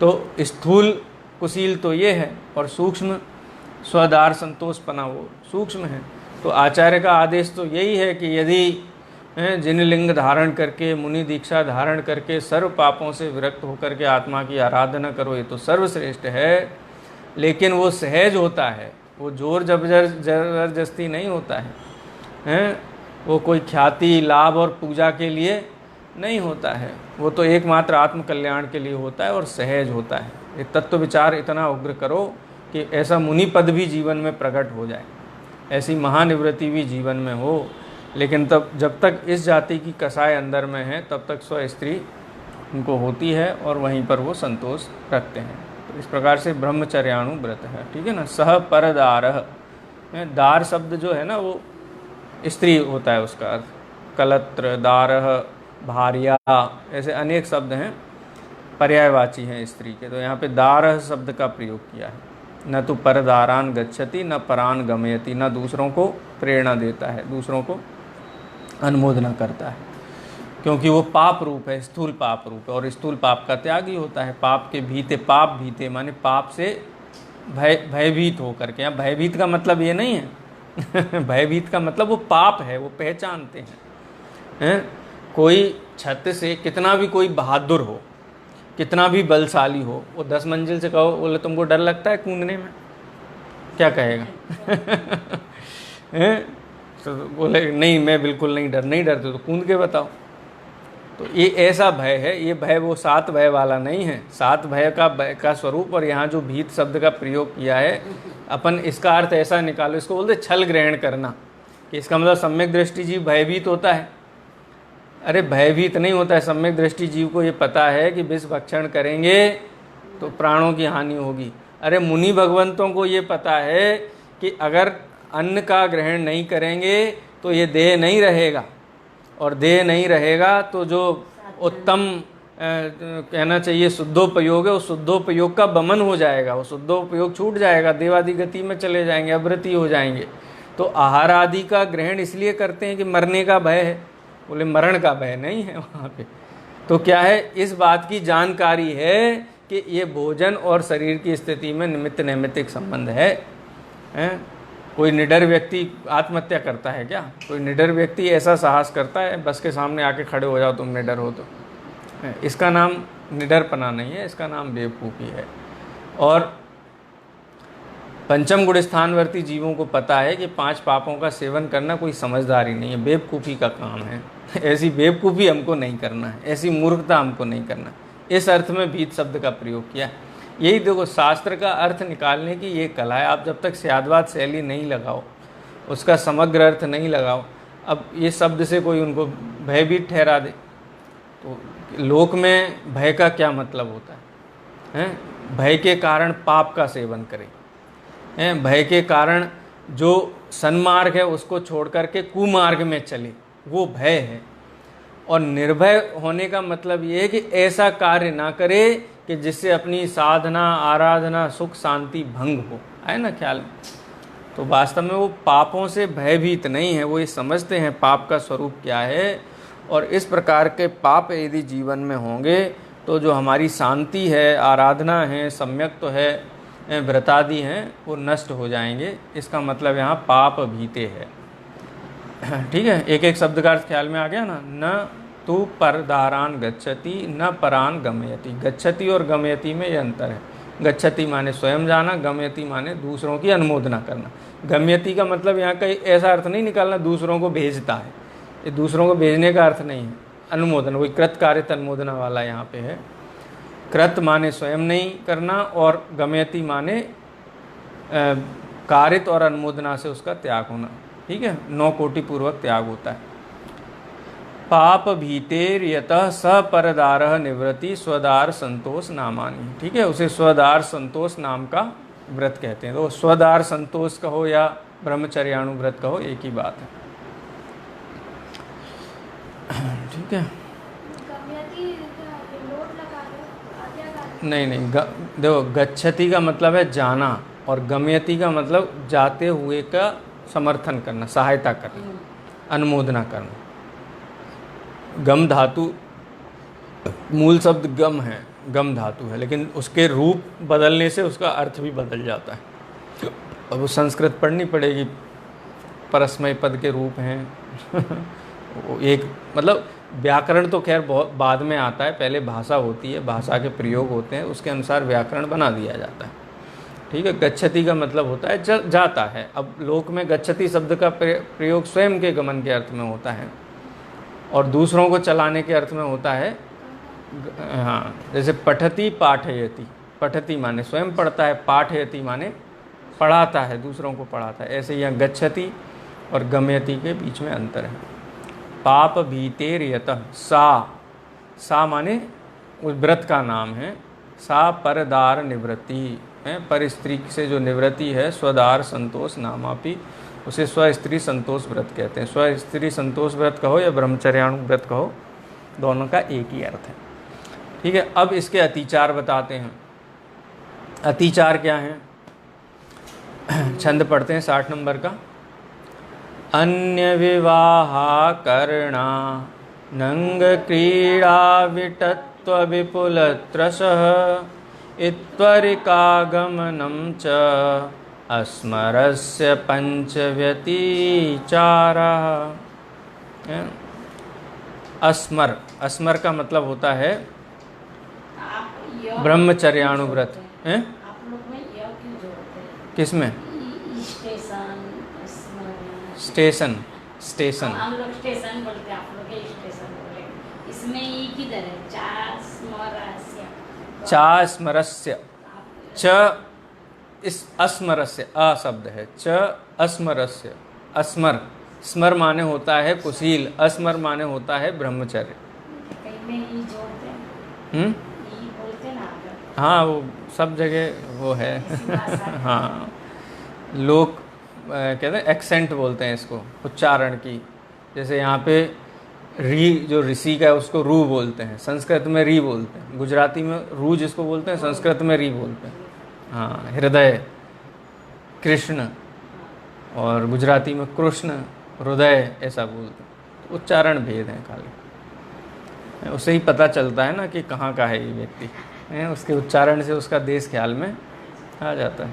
तो स्थूल कुशील तो ये है, और सूक्ष्म स्वदार संतोषपना वो सूक्ष्म है। तो आचार्य का आदेश तो यही है कि यदि जिन लिंग धारण करके, मुनि दीक्षा धारण करके सर्व पापों से विरक्त होकर के आत्मा की आराधना करो, ये तो सर्वश्रेष्ठ है। लेकिन वो सहज होता है, वो जोर जबरदस्ती नहीं होता है, वो कोई ख्याति लाभ और पूजा के लिए नहीं होता है। वो तो एकमात्र आत्म कल्याण के लिए होता है और सहज होता है। ये तत्व विचार इतना उग्र करो कि ऐसा मुनि पद भी जीवन में प्रकट हो जाए, ऐसी महानिवृत्ति भी जीवन में हो। लेकिन तब जब तक इस जाति की कसाय अंदर में है तब तक स्व स्त्री उनको होती है और वहीं पर वो संतोष रखते हैं। तो इस प्रकार से ब्रह्मचर्याणु व्रत है, ठीक है ना। सह परदारः, दार शब्द जो है ना वो स्त्री होता है, उसका अर्थ कलत्र, दारः, भार्या, ऐसे अनेक शब्द हैं पर्यायवाची हैं स्त्री के। तो यहाँ पे दारः शब्द का प्रयोग किया है। न तो परदारान गच्छति न परान गमयति, न दूसरों को प्रेरणा देता है, दूसरों को अनुमोदना करता है, क्योंकि वो पाप रूप है, स्थूल पाप रूप है, और स्थूल पाप का त्याग ही होता है। पाप के भीते, पाप भीते माने पाप से भयभीत होकर के। यहाँ भयभीत का मतलब ये नहीं है भयभीत का मतलब वो पाप है, वो पहचानते हैं। कोई छत से कितना भी कोई बहादुर हो, कितना भी बलशाली हो, वो 10 मंजिल से कहो बोले तुमको डर लगता है कूदने में, क्या कहेगा तो बोले नहीं मैं बिल्कुल नहीं डरते, तो कूद के बताओ। तो ये ऐसा भय है, ये भय वो 7 भय वाला नहीं है। 7 भय का स्वरूप, और यहाँ जो भीत शब्द का प्रयोग किया है, अपन इसका अर्थ ऐसा निकालो, इसको बोलते छल ग्रहण करना, कि इसका मतलब सम्यक दृष्टि जीव भयभीत होता है। अरे भयभीत नहीं होता है। सम्यक दृष्टि जीव को ये पता है कि विष भक्षण करेंगे तो प्राणों की हानि होगी। अरे मुनि भगवंतों को ये पता है कि अगर अन्न का ग्रहण नहीं करेंगे तो ये देह नहीं रहेगा, और देह नहीं रहेगा तो जो उत्तम कहना चाहिए शुद्धोपयोग है, उस शुद्धोपयोग का बमन हो जाएगा, वो शुद्धोपयोग छूट जाएगा, देवादि गति में चले जाएंगे, अवृति हो जाएंगे। तो आहार आदि का ग्रहण इसलिए करते हैं कि मरने का भय है, बोले मरण का भय नहीं है वहाँ पे। तो क्या है, इस बात की जानकारी है कि ये भोजन और शरीर की स्थिति में निमित्त नैमित्तिक संबंध है। कोई निडर व्यक्ति आत्महत्या करता है क्या? कोई निडर व्यक्ति ऐसा साहस करता है बस के सामने आके खड़े हो जाओ तुम निडर हो तो? इसका नाम निडरपना नहीं है, इसका नाम बेवकूफ़ी है। और पंचम गुण स्थानवर्ती जीवों को पता है कि 5 पापों का सेवन करना कोई समझदारी नहीं है, बेवकूफ़ी का काम है। ऐसी बेवकूफ़ी हमको नहीं करना है, ऐसी मूर्खता हमको नहीं करना। इस अर्थ में भीत शब्द का प्रयोग किया। यही देखो शास्त्र का अर्थ निकालने की ये कला है। आप जब तक स्याद्वाद शैली नहीं लगाओ, उसका समग्र अर्थ नहीं लगाओ, अब ये शब्द से कोई उनको भयभीत ठहरा दे, तो लोक में भय का क्या मतलब होता है? भय के कारण पाप का सेवन करें, भय के कारण जो सन्मार्ग है उसको छोड़ करके कुमार्ग में चले, वो भय है। और निर्भय होने का मतलब ये है कि ऐसा कार्य ना करे कि जिससे अपनी साधना, आराधना, सुख, शांति भंग हो। आए ना ख्याल में? तो वास्तव में वो पापों से भयभीत नहीं है, वो ये समझते हैं पाप का स्वरूप क्या है। और इस प्रकार के पाप यदि जीवन में होंगे तो जो हमारी शांति है, आराधना है, सम्यक तो है, व्रतादि हैं, वो नष्ट हो जाएंगे। इसका मतलब यहाँ पाप भीते है। ठीक है, एक एक शब्द का अर्थ ख्याल में आ गया ना। न तू परदारान गच्छति न परान गमयति। गच्छति और गमयति में ये अंतर है। गच्छति माने स्वयं जाना, गमयति माने दूसरों की अनुमोदना करना। गमयति का मतलब यहाँ कहीं ऐसा अर्थ नहीं निकालना दूसरों को भेजता है, ये दूसरों को भेजने का अर्थ नहीं है। अनुमोदन, वही कृत कार्य अनुमोदना वाला यहाँ पे है। कृत माने स्वयं नहीं करना, और गमयति माने कारित और अनुमोदना से उसका त्याग होना। ठीक है, 9 कोटि पूर्वक त्याग होता है। पाप भीतेर यतः स परदारः निवृत्ति स्वदार संतोष नामानि। ठीक है, उसे स्वदार संतोष नाम का व्रत कहते हैं। तो स्वदार संतोष कहो या ब्रह्मचर्याणु व्रत कहो, एक ही बात है। ठीक है। गम्यति लोट लगा लो आज्ञा का। नहीं नहीं, देखो गच्छति का मतलब है जाना, और गम्यति का मतलब जाते हुए का समर्थन करना, सहायता करना, अनुमोदना करना। गम धातु, मूल शब्द गम है, गम धातु है, लेकिन उसके रूप बदलने से उसका अर्थ भी बदल जाता है। अब वो संस्कृत पढ़नी पड़ेगी, परस्मय पद के रूप हैं। वो एक मतलब व्याकरण तो खैर बहुत बाद में आता है, पहले भाषा होती है, भाषा के प्रयोग होते हैं, उसके अनुसार व्याकरण बना दिया जाता है। ठीक है। गच्छति का मतलब होता है जाता है। अब लोक में गच्छति शब्द का प्रयोग स्वयं के गमन के अर्थ में होता है, और दूसरों को चलाने के अर्थ में होता है। हाँ, जैसे पठति पाठयति, पठति माने स्वयं पढ़ता है, पाठयति माने पढ़ाता है, दूसरों को पढ़ाता है। ऐसे यहाँ गच्छति और गम्यति के बीच में अंतर है। पाप भीतेर्यतः, सा माने उस व्रत का नाम है। सा परदार निवृत्ति है, पर स्त्री से जो निवृत्ति है, स्वदार संतोष नामापि, उसे स्वस्त्री संतोष व्रत कहते हैं। स्वस्त्री संतोष व्रत कहो या ब्रह्मचर्याणु व्रत कहो, दोनों का एक ही अर्थ है। ठीक है। अब इसके अतिचार बताते हैं। अतिचार क्या है? छंद पढ़ते हैं 60 नंबर का। अन्य विवाहा करना नंग क्रीड़ा विटत्व विपुल त्रसः इत्वरिकागमनं च अस्मरस्य पंचव्यतिचारः। अस्मर, अस्मर का मतलब होता है ब्रह्मचर्याणु व्रत। हैं? आप लोग में यह क्यों जोड़ते हैं? किसमें? Station, station, station. हम लोग स्टेशन बोलते हैं, आप लोग के स्टेशन बोले। इसमें ई किधर है? चा स्मरस्य, च इस अस्मरस्य, अ शब्द है, च अस्मरस्य। अस्मर, स्मर माने होता है कुशील, अस्मर माने होता है ब्रह्मचर्य। कहीं में ई जोड़ते हैं, ई बोलते ना आप लोग। हाँ, वो सब जगह वो है। इसी भाषा में। हाँ, लोग कहते हैं एक्सेंट बोलते हैं इसको, उच्चारण की। जैसे यहाँ पे री जो ऋषि का है उसको रू बोलते हैं, संस्कृत में री बोलते हैं। गुजराती में रू जिसको बोलते हैं, संस्कृत में री बोलते हैं। हाँ, हृदय, कृष्ण, और गुजराती में कृष्ण, हृदय, ऐसा बोलते हैं। तो उच्चारण भेद है खाली, उससे ही पता चलता है ना कि कहाँ का है ये व्यक्ति। उसके उच्चारण से उसका देश ख्याल में आ जाता है।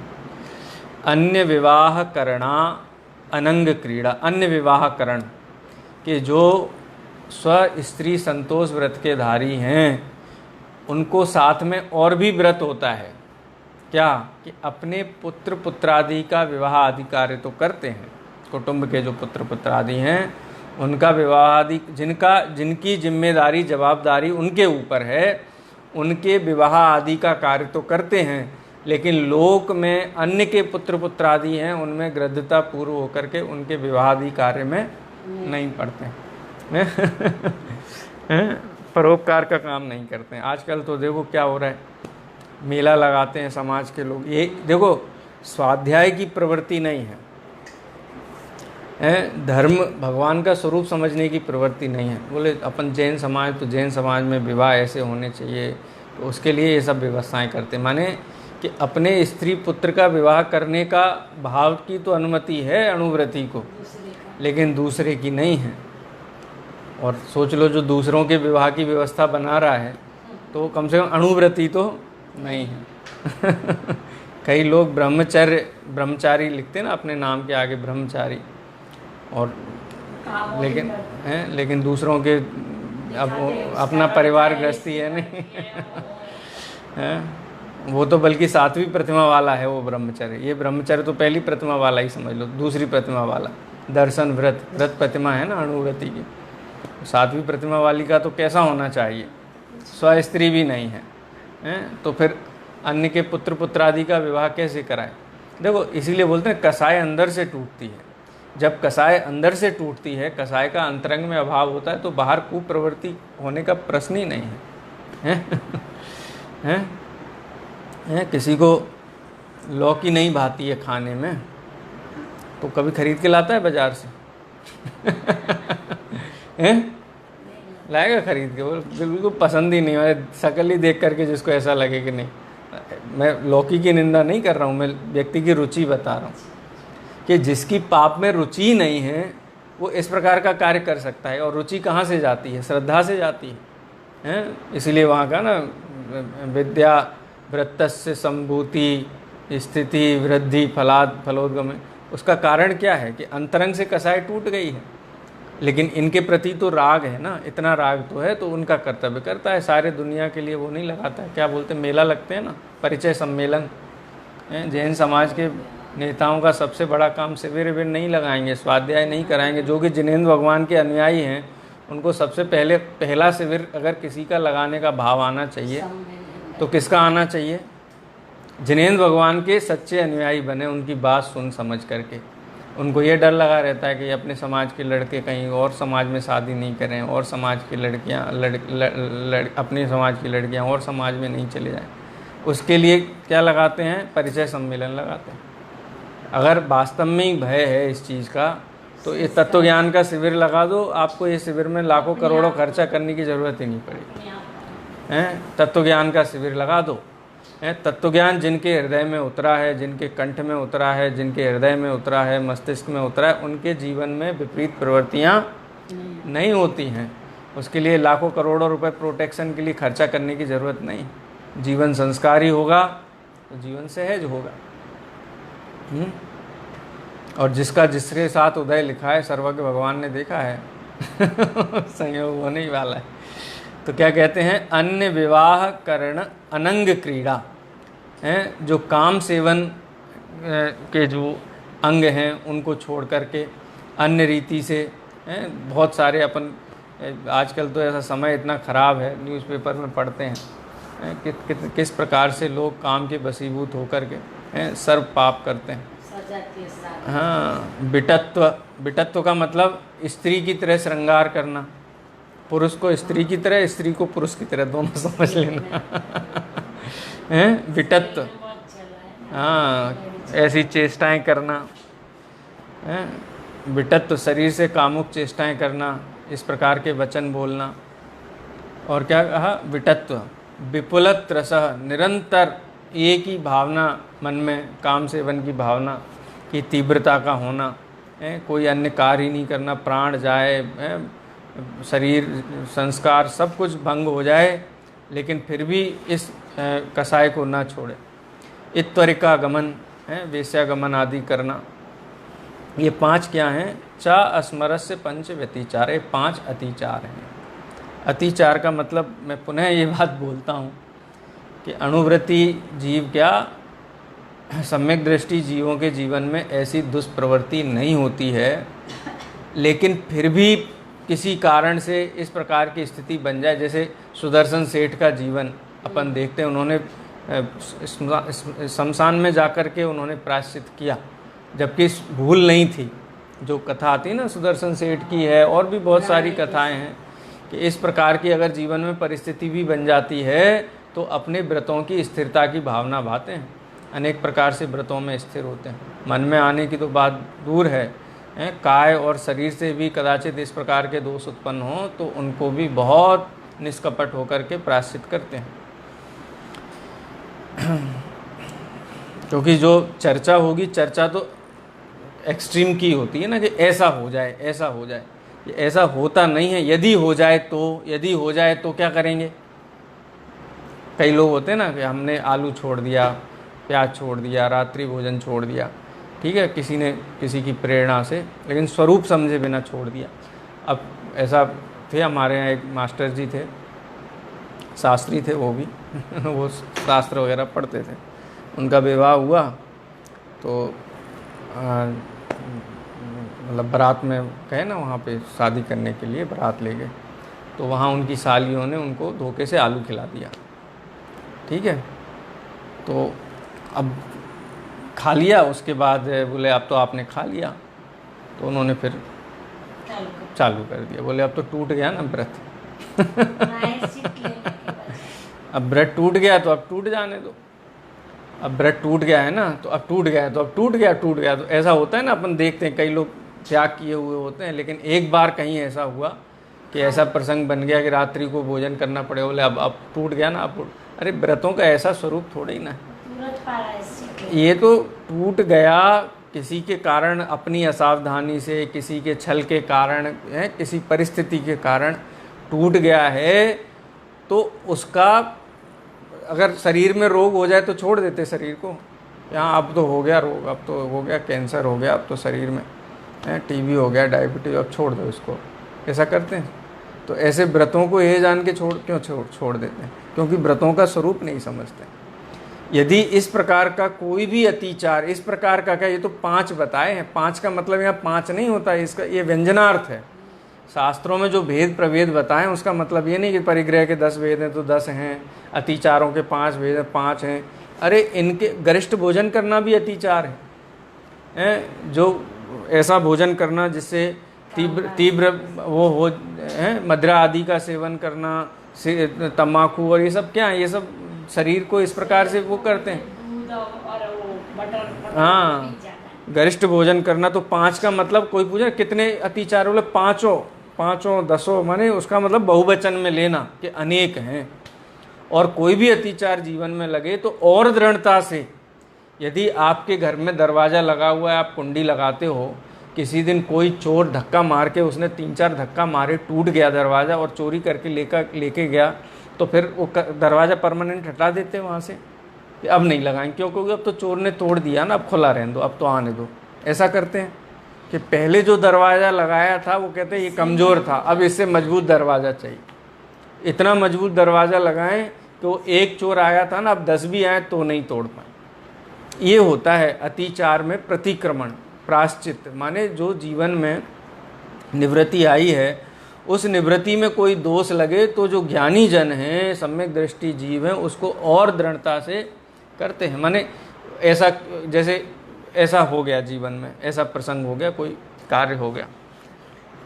अन्य विवाह करना अनंग क्रीड़ा, अन्य विवाह करण के जो स्व स्त्री संतोष व्रत के धारी हैं, उनको साथ में और भी व्रत होता है। क्या? कि अपने पुत्र पुत्रादि का विवाह आदि कार्य तो करते हैं, कुटुंब के जो पुत्र पुत्रादि हैं उनका विवाह आदि, जिनकी जिम्मेदारी जवाबदारी उनके ऊपर है, उनके विवाह आदि का कार्य तो करते हैं, लेकिन लोक में अन्य के पुत्र पुत्रादि हैं, उनमें गृद्धता पूर्व होकर के उनके विवाह आदि कार्य में नहीं पड़ते हैं। परोपकार का काम नहीं करते हैं। आजकल तो देखो क्या हो रहा है, मेला लगाते हैं समाज के लोग। ये देखो, स्वाध्याय की प्रवृत्ति नहीं है, धर्म भगवान का स्वरूप समझने की प्रवृत्ति नहीं है। बोले अपन जैन समाज, तो जैन समाज में विवाह ऐसे होने चाहिए, तो उसके लिए ये सब व्यवस्थाएं करते हैं। माने कि अपने स्त्री पुत्र का विवाह करने का भाव की तो अनुमति है अणुव्रति को, लेकिन दूसरे की नहीं है। और सोच लो, जो दूसरों के विवाह की व्यवस्था बना रहा है तो कम से कम अणुव्रति तो नहीं है। कई लोग ब्रह्मचारी लिखते हैं ना अपने नाम के आगे, ब्रह्मचारी, और लेकिन दूसरों के अब अपना परिवार गृहस्थी है नहीं। वो तो बल्कि 7वीं प्रतिमा वाला है वो ब्रह्मचर्य। ये ब्रह्मचर्य तो पहली प्रतिमा वाला ही समझ लो, दूसरी प्रतिमा वाला दर्शन व्रत प्रतिमा है ना अणुव्रति की। 7वीं प्रतिमा वाली का तो कैसा होना चाहिए, स्वस्त्री भी नहीं है, तो फिर अन्य के पुत्र पुत्रादि का विवाह कैसे कराए? देखो, इसीलिए बोलते हैं कसाय अंदर से टूटती है। जब कसाय अंदर से टूटती है, कसाय का अंतरंग में अभाव होता है, तो बाहर कुप्रवृत्ति होने का प्रश्न ही नहीं है। किसी को लौकी नहीं भाती है खाने में, तो कभी खरीद के लाता है बाजार से? लाएगा खरीद के, वो बिल्कुल पसंद ही नहीं है, शक्ल ही देख करके जिसको ऐसा लगे कि नहीं। मैं लौकी की निंदा नहीं कर रहा हूँ, मैं व्यक्ति की रुचि बता रहा हूँ कि जिसकी पाप में रुचि नहीं है वो इस प्रकार का कार्य कर सकता है। और रुचि कहाँ से जाती है? श्रद्धा से जाती है। इसीलिए वहाँ का ना विद्या वृत्तस्य संभूति स्थिति वृद्धि फलाद फलोद्गम, उसका कारण क्या है कि अंतरंग से कसाय टूट गई है। लेकिन इनके प्रति तो राग है ना, इतना राग तो है, तो उनका कर्तव्य करता है। सारे दुनिया के लिए वो नहीं लगाता है। क्या बोलते हैं, मेला लगते हैं ना, परिचय सम्मेलन। जैन समाज के नेताओं का सबसे बड़ा काम शिविर विविर नहीं लगाएंगे, स्वाध्याय नहीं कराएंगे। जो कि जिनेंद्र भगवान के अनुयायी हैं उनको सबसे पहला शिविर अगर किसी का लगाने का भाव आना चाहिए तो किसका आना चाहिए? जिनेंद्र भगवान के सच्चे अनुयायी बने, उनकी बात सुन समझ करके। उनको ये डर लगा रहता है कि अपने समाज के लड़के कहीं और समाज में शादी नहीं करें, और समाज की लड़कियाँ अपने समाज की लड़कियाँ और समाज में नहीं चले जाएं। उसके लिए क्या लगाते हैं? परिचय सम्मेलन लगाते हैं। अगर वास्तव में ही भय है इस चीज़ का तो ये तत्व ज्ञान का शिविर लगा दो, आपको ये शिविर में लाखों करोड़ों खर्चा करने की ज़रूरत ही नहीं पड़ेगी। तत्व ज्ञान का शिविर लगा दो। तत्व ज्ञान जिनके हृदय में उतरा है, जिनके कंठ में उतरा है, जिनके हृदय में उतरा है, मस्तिष्क में उतरा है, उनके जीवन में विपरीत प्रवृत्तियाँ नहीं होती हैं। उसके लिए लाखों करोड़ों रुपए प्रोटेक्शन के लिए खर्चा करने की ज़रूरत नहीं। जीवन संस्कारी होगा तो जीवन सहज होगा। और जिसका जिसके साथ उदय लिखा है सर्वज्ञ भगवान ने देखा है संयोग होने ही वाला है। तो क्या कहते हैं? अन्य विवाह करण अनंग क्रीड़ा हैं, जो काम सेवन के जो अंग हैं उनको छोड़ करके अन्य रीति से बहुत सारे अपन आजकल तो ऐसा समय इतना ख़राब है, न्यूज़पेपर में पढ़ते हैं किस प्रकार से लोग काम के वशीभूत होकर के सर्व पाप करते हैं। हाँ, बिटत्व का मतलब स्त्री की तरह श्रृंगार करना, पुरुष को स्त्री की तरह, स्त्री को पुरुष की तरह, दोनों समझ लेना हैं बिटत्व। हाँ, ऐसी चेष्टाएं करना हैं बिटत्व, शरीर से कामुक चेष्टाएं करना, इस प्रकार के वचन बोलना। और क्या कहा? बिटत्व विपुलत रसः, निरंतर एक ही भावना मन में, काम सेवन की भावना की तीव्रता का होना है। कोई अन्य कार्य ही नहीं करना, प्राण जाए, शरीर संस्कार सब कुछ भंग हो जाए, लेकिन फिर भी इस कसाय को ना छोड़े। इत्वरिका गमन है, वेश्यागमन आदि करना। ये 5 क्या हैं? चा अस्मरस्य पंच व्यतिचार, ये 5 अतिचार हैं। अतिचार का मतलब, मैं पुनः ये बात बोलता हूँ कि अणुव्रति जीव क्या, सम्यक दृष्टि जीवों के जीवन में ऐसी दुष्प्रवृत्ति नहीं होती है, लेकिन फिर भी किसी कारण से इस प्रकार की स्थिति बन जाए। जैसे सुदर्शन सेठ का जीवन अपन देखते हैं, उन्होंने शमशान में जाकर के उन्होंने प्रायश्चित किया, जबकि भूल नहीं थी। जो कथा आती ना सुदर्शन सेठ की है, और भी बहुत सारी कथाएं हैं कि इस प्रकार की अगर जीवन में परिस्थिति भी बन जाती है तो अपने व्रतों की स्थिरता की भावना भाते हैं, अनेक प्रकार से व्रतों में स्थिर होते हैं। मन में आने की तो बात दूर है, काय और शरीर से भी कदाचित इस प्रकार के दोष उत्पन्न हो तो उनको भी बहुत निष्कपट होकर के प्रायश्चित करते हैं। क्योंकि जो चर्चा होगी, चर्चा तो एक्सट्रीम की होती है ना, कि ऐसा हो जाए, ऐसा हो जाए। ये ऐसा होता नहीं है। यदि हो जाए तो क्या करेंगे? कई लोग होते हैं ना कि हमने आलू छोड़ दिया, प्याज छोड़ दिया, रात्रि भोजन छोड़ दिया, ठीक है, किसी ने किसी की प्रेरणा से, लेकिन स्वरूप समझे बिना छोड़ दिया। अब ऐसा थे हमारे यहाँ एक मास्टर जी थे, शास्त्री थे वो भी वो शास्त्र वगैरह पढ़ते थे। उनका विवाह हुआ तो मतलब बारात में कहे ना, वहाँ पे शादी करने के लिए बारात ले गए, तो वहाँ उनकी सालियों ने उनको धोखे से आलू खिला दिया, ठीक है। तो अब खा लिया, उसके बाद बोले अब तो आपने खा लिया, तो उन्होंने फिर चालू कर दिया। बोले अब तो टूट गया ना व्रत अब व्रत टूट गया तो अब टूट जाने दो। अब व्रत टूट गया है ना, तो अब टूट गया, तो अब टूट गया। तो ऐसा होता है ना, अपन देखते हैं कई लोग त्याग किए हुए होते हैं, लेकिन एक बार कहीं ऐसा हुआ कि ऐसा प्रसंग बन गया कि रात्रि को भोजन करना पड़े, बोले अब टूट गया ना, अब अरे व्रतों का ऐसा स्वरूप थोड़ा ही ना है। ये तो टूट गया किसी के कारण, अपनी असावधानी से, किसी के छल के कारण है, किसी परिस्थिति के कारण टूट गया है, तो उसका अगर शरीर में रोग हो जाए तो छोड़ देते शरीर को, यहाँ अब तो हो गया रोग, अब तो हो गया कैंसर हो गया, अब तो शरीर में है टीबी हो गया, डायबिटीज, अब छोड़ दो इसको, ऐसा करते हैं। तो ऐसे व्रतों को ये जान के छोड़ देते हैं, क्योंकि व्रतों का स्वरूप नहीं समझते। यदि इस प्रकार का कोई भी अतिचार, इस प्रकार का क्या, ये तो 5 बताए हैं, 5 का मतलब यहाँ 5 नहीं होता है, इसका ये व्यंजनार्थ है। शास्त्रों में जो भेद प्रभेद बताएं उसका मतलब ये नहीं कि परिग्रह के 10 भेद हैं तो 10 हैं, अतिचारों के 5 भेद हैं 5 हैं। अरे इनके गरिष्ठ भोजन करना भी अतिचार है, जो ऐसा भोजन करना जिससे तीव्र वो हो है, मदिरा आदि का सेवन करना, तम्बाकू और ये सब क्या है, ये सब शरीर को इस प्रकार से वो करते हैं। हाँ, गरिष्ठ भोजन करना, तो 5 का मतलब कोई पूछे कितने अतिचार, बोले 5 10 माने उसका मतलब बहुवचन में लेना कि अनेक हैं। और कोई भी अतिचार जीवन में लगे तो और दृढ़ता से, यदि आपके घर में दरवाज़ा लगा हुआ है, आप कुंडी लगाते हो, किसी दिन कोई चोर धक्का मार के, उसने 3-4 धक्का मारे, टूट गया दरवाज़ा और चोरी करके लेके गया, तो फिर वो दरवाज़ा परमानेंट हटा देते वहाँ से, अब नहीं लगाएंगे, क्योंकि अब तो चोर ने तोड़ दिया ना, अब खुला रहने दो, अब तो आने दो। ऐसा करते हैं कि पहले जो दरवाज़ा लगाया था वो कहते हैं ये कमज़ोर था, अब इससे मजबूत दरवाज़ा चाहिए। इतना मजबूत दरवाज़ा लगाएं कि वो एक चोर आया था ना, अब 10 भी आए तो नहीं तोड़ पाए। ये होता है अतिचार में प्रतिक्रमण, प्रायश्चित, माने जो जीवन में निवृत्ति आई है, उस निवृत्ति में कोई दोष लगे तो जो ज्ञानी जन हैं, सम्यक दृष्टि जीव हैं, उसको और दृढ़ता से करते हैं। माने ऐसा, जैसे ऐसा हो गया जीवन में, ऐसा प्रसंग हो गया, कोई कार्य हो गया,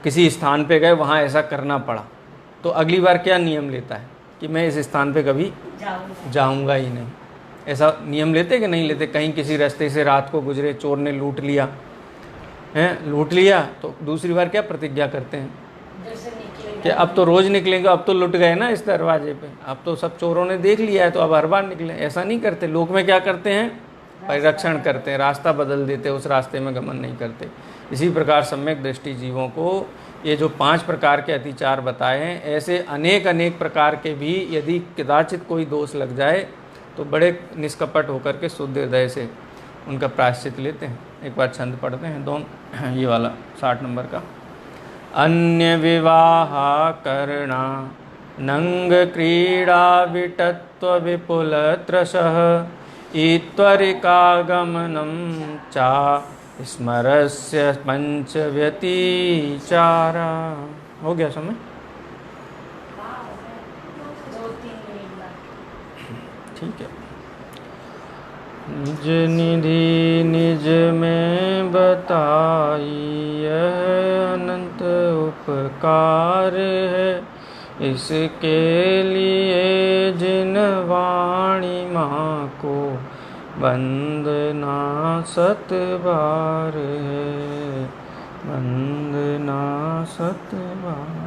किसी स्थान पे गए, वहाँ ऐसा करना पड़ा, तो अगली बार क्या नियम लेता है कि मैं इस स्थान पे कभी जाऊँगा ही नहीं। ऐसा नियम लेते कि नहीं लेते? कहीं किसी रास्ते से रात को गुजरे, चोर ने लूट लिया है, लूट लिया, तो दूसरी बार क्या प्रतिज्ञा करते हैं कि अब तो रोज़ निकलेंगे, अब तो लुट गए ना इस दरवाजे पे, अब तो सब चोरों ने देख लिया है तो अब हर बार निकले। ऐसा नहीं करते लोग। में क्या करते हैं? परिरक्षण करते हैं, रास्ता बदल देते, उस रास्ते में गमन नहीं करते। इसी प्रकार सम्यक दृष्टि जीवों को ये जो 5 प्रकार के अतिचार बताए हैं, ऐसे अनेक अनेक प्रकार के भी यदि कदाचित कोई दोष लग जाए तो बड़े निष्कपट होकर के शुद्ध हृदय से उनका प्रायश्चित लेते हैं। एक बार छंद पढ़ते हैं, दोनों, ये वाला 60 नंबर का। अन्य विवाहा करना नंग क्रीड़ा विटत्व विपुल त्रसः ईत्वरिकागमनं चा स्मरस्य पंच व्यतिचारा। हो गया समय? ठीक है। निज निधि निज में बताई यह अनंत उपकार है, इसके लिए जिन वाणी माँ को वंदना 7 बार है, वंदना 7 बार।